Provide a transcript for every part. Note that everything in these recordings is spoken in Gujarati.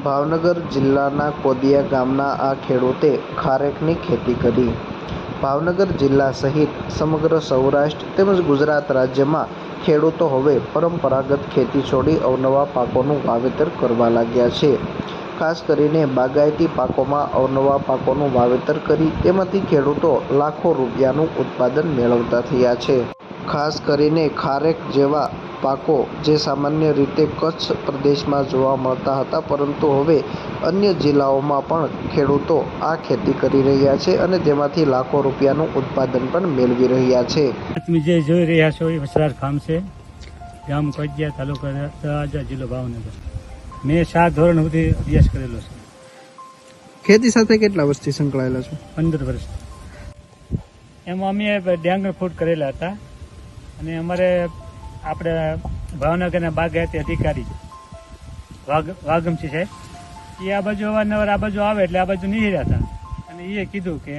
ભાવનગર જિલ્લાના કોદિયા ગામના આ ખેડૂતે ખારેકની ખેતી કરી। ભાવનગર જિલ્લા સહિત સમગ્ર સૌરાષ્ટ્ર તેમજ ગુજરાત રાજ્યમાં ખેડૂતો હવે પરંપરાગત ખેતી છોડી અવનવા પાકોનું વાવેતર કરવા લાગ્યા છે। ખાસ કરીને બાગાયતી પાકોમાં અવનવા પાકોનું વાવેતર કરી તેમાંથી ખેડૂતો લાખો રૂપિયાનું ઉત્પાદન મેળવતા થયા છે। ખાસ કરીને ખારેક જેવા પાકો જે સામાન્ય રીતે કચ્છ પ્રદેશમાં જોવા મળતા હતા, પરંતુ હવે અન્ય જિલ્લાઓમાં પણ ખેડૂતો આ ખેતી કરી રહ્યા છે અને તેમાંથી લાખો રૂપિયાનું ઉત્પાદન પણ મેળવી રહ્યા છે। તમે જે જોઈ રહ્યા છો એ વસરાજ ફાર્મ છે, ગામ કોદિયા, તાલુકો તળાજા, જિલ્લો ભાવનગર। મેં 7 ધોરણ સુધી અભ્યાસ કરેલો છે। ખેતી સાથે કેટલા વર્ષથી સંકળાયેલા છો? 15 વર્ષ। એમાં અમે ડાંગર ફૂટ કરેલા હતા અને અમારે આપણે ભાવનગરના બાગાયતી અધિકારી વાઘમસિંહ સાહેબ એ આ બાજુ અવારનવાર આ બાજુ આવે એટલે આ બાજુ નહીં રહ્યા હતા અને એ કીધું કે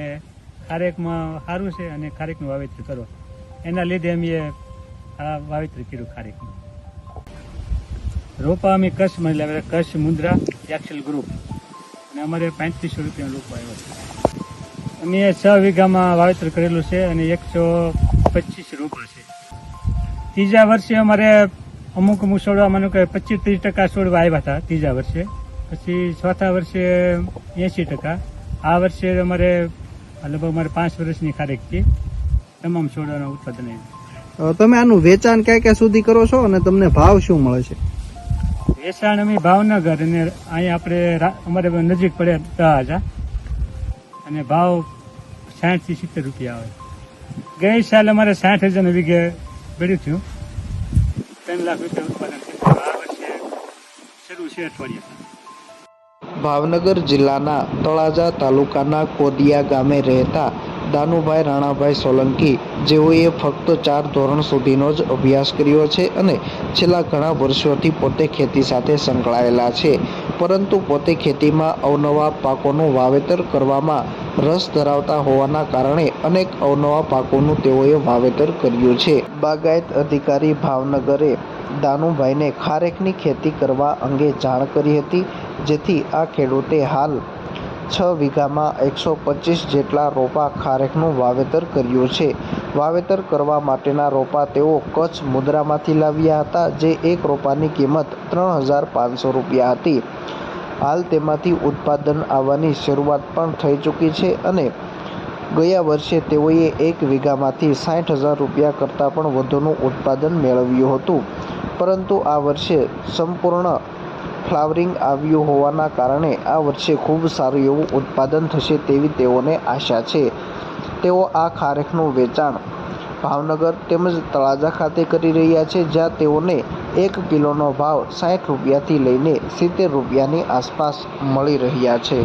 ખારેકમાં સારું છે અને ખારેકનું વાવેતર કરો। એના લીધે અમે આ વાવેતર કર્યું ખારેકનું। રોપા અમે કચ્છમાં લાવ્યા, કચ્છ મુન્દ્રા એક્સેલ ગ્રુપ, અને અમારે 3500 રૂપિયાનો રોપો આવ્યો છે। અમે 6 વીઘામાં વાવેતર કરેલું છે અને 125 રોપા છે। ત્રીજા વર્ષે અમારે અમુક છોડવા માનો કે 25-30% છોડવા આવ્યા હતા ત્રીજા વર્ષે, પછી ચોથા વર્ષે 80%। આ વર્ષે અમારે લગભગ 5 વર્ષની ખારેક છે, તમામ છોડવાનું ઉત્પાદન આવ્યું। તમે આનું વેચાણ ક્યાં ક્યાં સુધી કરો છો અને તમને ભાવ શું મળે છે? વેચાણ અમે ભાવનગર અને અહીંયા આપણે અમારે નજીક પડે તળાજા, અને ભાવ 60 થી 70 રૂપિયા આવે। ગઈ સાલ અમારે 60,000 વીઘે બેડ્યું થયું, 3 લાખ રૂપિયા ઉત્પાદન થયું। આ વર્ષે શરૂ છે અઠવાડિયા। ભાવનગર જિલ્લાના તળાજા તાલુકાના કોદિયા ગામે રહેતા દાનુભાઈ રાણાભાઈ સોલંકી, જેઓએ ફક્ત 4 ધોરણ સુધીનો જ અભ્યાસ કર્યો છે અને છેલ્લા ઘણા વર્ષોથી પોતે ખેતી સાથે સંકળાયેલા છે, પરંતુ પોતે ખેતીમાં અવનવા પાકોનું વાવેતર કરવામાં રસ ધરાવતા હોવાના કારણે અનેક અવનવા પાકોનું તેઓએ વાવેતર કર્યું છે। બાગાયત અધિકારી ભાવનગરે દાનુભાઈને ખારેકની ખેતી કરવા અંગે જાણ કરી હતી, જેથી આ ખેડૂતે હાલ 6 વીઘામાં 125 જેટલા રોપા ખારેકનું વાવેતર કર્યું છે। વાવેતર કરવા માટેના રોપા તેઓ કચ્છ મુન્દ્રામાંથી લાવ્યા હતા, જે એક રોપાની કિંમત 3500 રૂપિયા હતી। હાલ તેમાંથી ઉત્પાદન આવવાની શરૂઆત પણ થઈ ચૂકી છે અને ગયા વર્ષે તેઓએ 1 વીઘામાંથી 60,000 રૂપિયા કરતાં પણ વધુનું ઉત્પાદન મેળવ્યું હતું, પરંતુ આ વર્ષે સંપૂર્ણ ફ્લાવરિંગ આવ્યું હોવાના કારણે આ વર્ષે ખૂબ સારું એવું ઉત્પાદન થશે તેવી તેઓને આશા છે। તેઓ આ ખારેકનું વેચાણ ભાવનગર તેમજ તળાજા ખાતે કરી રહ્યા છે, જ્યાં તેઓને 1 કિલોનો ભાવ 60 રૂપિયાથી લઈને 70 રૂપિયાની આસપાસ મળી રહ્યા છે।